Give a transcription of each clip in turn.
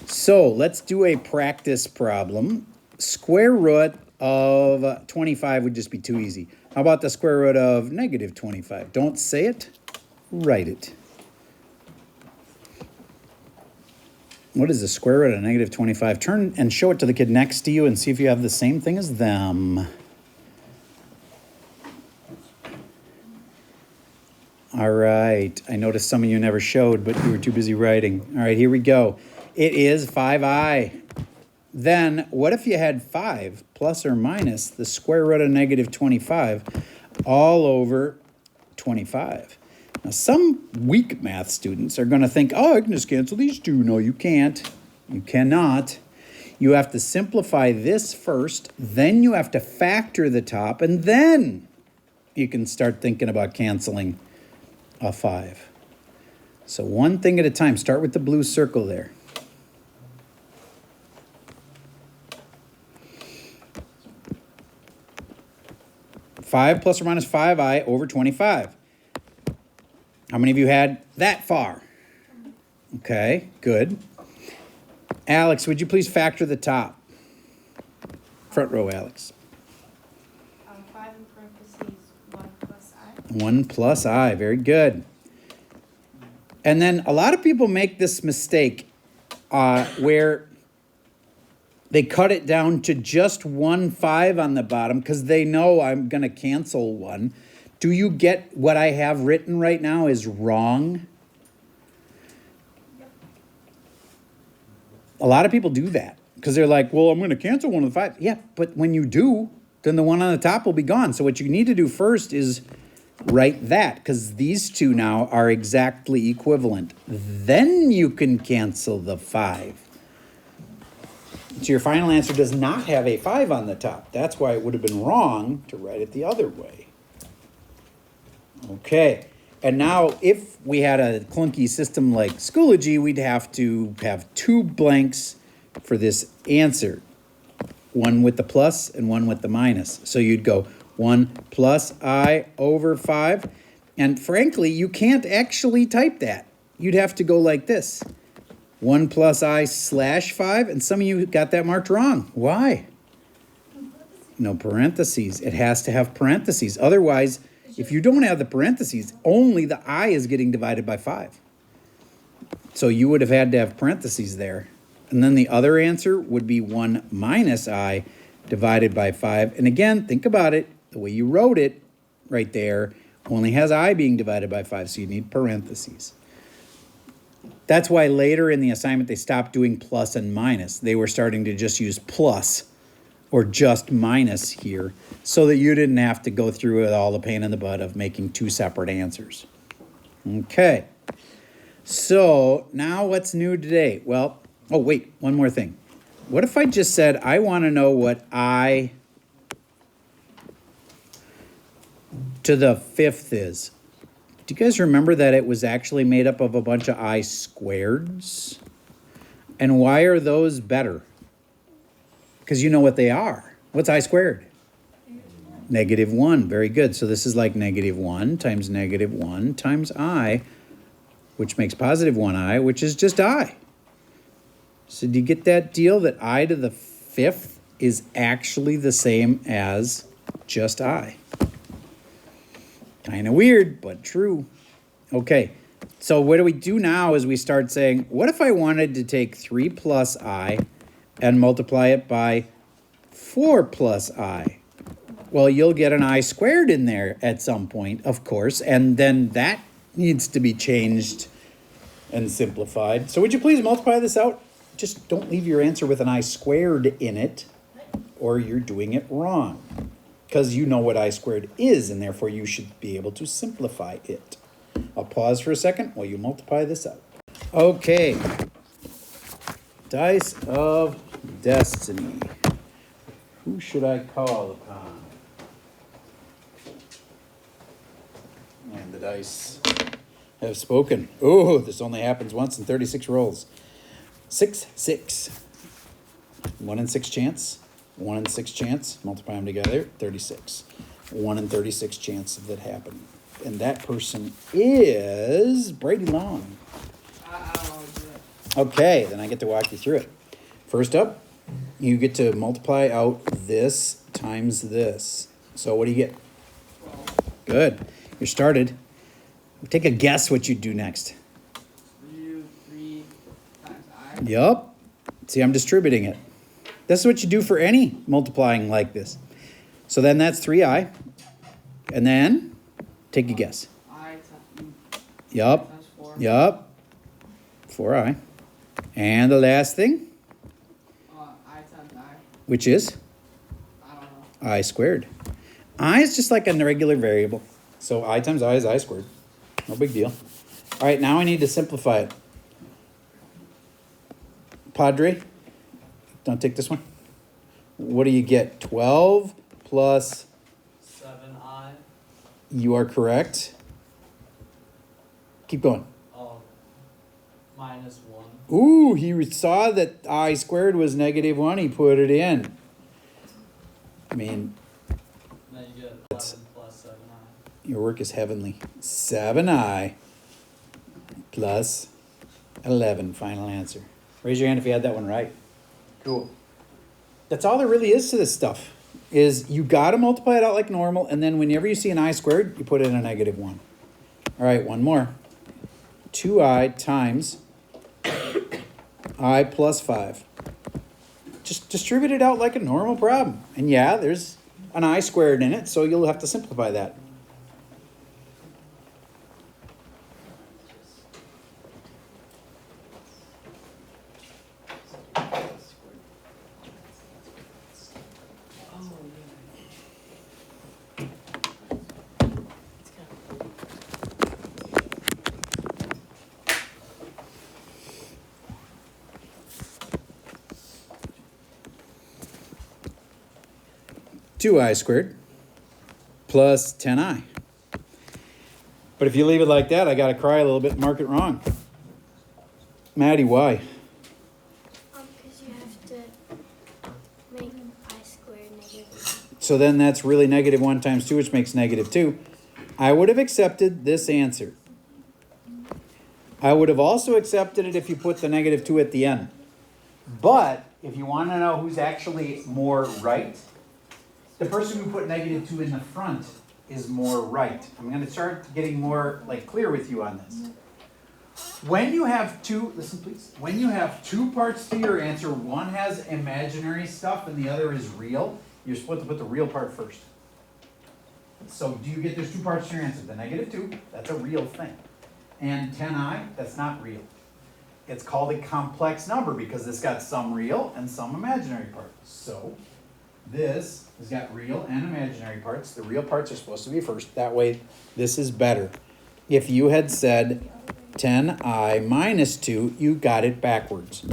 So let's do a practice problem. Square root of 25 would just be too easy. How about the square root of negative 25? Don't say it, write it. What is the square root of negative 25? Turn and show it to the kid next to you and see if you have the same thing as them. All right. I noticed some of you never showed, but you were too busy writing. All right, here we go. It is 5i. Then what if you had 5 plus or minus the square root of negative 25 all over 25? Now, some weak math students are going to think, oh, I can just cancel these two. No, you can't. You cannot. You have to simplify this first, then you have to factor the top, and then you can start thinking about canceling a 5. So one thing at a time. Start with the blue circle there. Five plus or minus 5i over 25. How many of you had that far? Okay, good. Alex, would you please factor the top? Front row, Alex. 5 in parentheses, 1 plus I. 1 plus I, very good. And then a lot of people make this mistake where they cut it down to just 1 5 on the bottom because they know I'm going to cancel 1. Do you get what I have written right now is wrong? Yep. A lot of people do that because they're like, well, I'm going to cancel 1 of the 5. Yeah, but when you do, then the one on the top will be gone. So what you need to do first is write that because these two now are exactly equivalent. Then you can cancel the 5. So your final answer does not have a 5 on the top. That's why it would have been wrong to write it the other way. Okay, and now if we had a clunky system like Schoology, we'd have to have 2 blanks for this answer. One with the plus and one with the minus. So you'd go 1 plus I over 5. And frankly, you can't actually type that. You'd have to go like this. 1 plus I slash 5. And some of you got that marked wrong. Why? No parentheses. It has to have parentheses. Otherwise, if you don't have the parentheses, only the I is getting divided by 5. So you would have had to have parentheses there. And then the other answer would be 1 minus I divided by 5. And again, think about it. The way you wrote it right there only has I being divided by 5, so you need parentheses. That's why later in the assignment they stopped doing plus and minus. They were starting to just use plus or just minus here so that you didn't have to go through with all the pain in the butt of making 2 separate answers. Okay, so now what's new today? Well, oh wait, one more thing. What if I just said I want to know what I to the 5th is? Do you guys remember that it was actually made up of a bunch of I squareds? And why are those better? Because you know what they are. What's I squared? Negative 1. Very good. So this is like negative 1 times negative 1 times I, which makes positive 1I, which is just I. So do you get that deal that I to the 5th is actually the same as just I? Kind of weird, but true. Okay, so what do we do now is we start saying, what if I wanted to take 3 plus I and multiply it by 4 plus I? Well, you'll get an I squared in there at some point, of course, and then that needs to be changed and simplified. So would you please multiply this out? Just don't leave your answer with an I squared in it, or you're doing it wrong. Because you know what I squared is, and therefore you should be able to simplify it. I'll pause for a second while you multiply this out. Okay. Dice of Destiny. Who should I call upon? And the dice have spoken. Oh, this only happens once in 36 rolls. 6, 6. 1 in 6 chance. 1 in 6 chance. Multiply them together. 36. 1 in 36 chance of that happening. And that person is Brady Long. Okay, then I get to walk you through it. First up, you get to multiply out this times this. So what do you get? Good. You're started. Take a guess what you do next. 3 times I. Yup. See, I'm distributing it. This is what you do for any multiplying like this. So then that's 3i. And then, take a guess. I Yup. times 4. Yup. 4i. And the last thing, I times I. which is I don't know. I squared. I is just like a regular variable. So I times I is I squared. No big deal. All right, now I need to simplify it. Padre, don't take this one. What do you get? 12 plus, 7I. you are correct. Keep going. Minus 1. Ooh, he saw that I squared was -1. He put it in. I mean, Then you get 11 plus 7I. your work is heavenly. 7i plus 11, final answer. Raise your hand if you had that one right. Cool. That's all there really is to this stuff, is you got to multiply it out like normal, and then whenever you see an I squared, you put in a -1. All right, one more. 2i times I plus 5. Just distribute it out like a normal problem. And yeah, there's an I squared in it, so you'll have to simplify that. Two I squared plus 10i. But if you leave it like that, I got to cry a little bit and mark it wrong. Maddie, why? Because you have to make I squared -1. So then that's really -1 times 2, which makes -2. I would have accepted this answer. I would have also accepted it if you put the -2 at the end. But if you want to know who's actually more right, the person who put -2 in the front is more right. I'm going to start getting more clear with you on this. When you have two, listen please, when you have two parts to your answer, one has imaginary stuff and the other is real, you're supposed to put the real part first. So do you get there's two parts to your answer? The -2, that's a real thing. And 10i, that's not real. It's called a complex number because it's got some real and some imaginary parts. So this has got real and imaginary parts. The real parts are supposed to be first. That way, this is better. If you had said 10i minus 2, you got it backwards.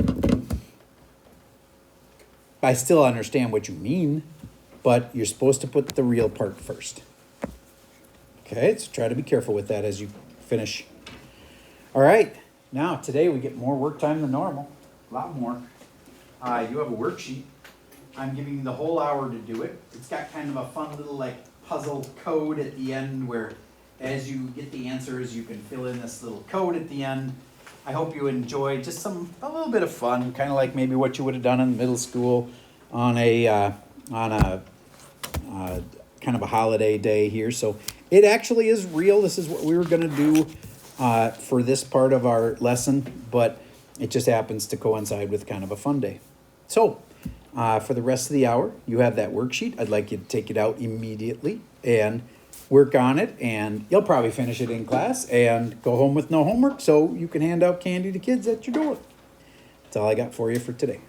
I still understand what you mean, but you're supposed to put the real part first. Okay, so try to be careful with that as you finish. All right, now today we get more work time than normal. A lot more. You have a worksheet. I'm giving you the whole hour to do it. It's got kind of a fun little puzzle code at the end where as you get the answers, you can fill in this little code at the end. I hope you enjoy just a little bit of fun, kind of like maybe what you would have done in middle school on a kind of a holiday day here. So it actually is real. This is what we were going to do for this part of our lesson, but it just happens to coincide with kind of a fun day. So for the rest of the hour, you have that worksheet. I'd like you to take it out immediately and work on it, and you'll probably finish it in class and go home with no homework so you can hand out candy to kids at your door. That's all I got for you for today.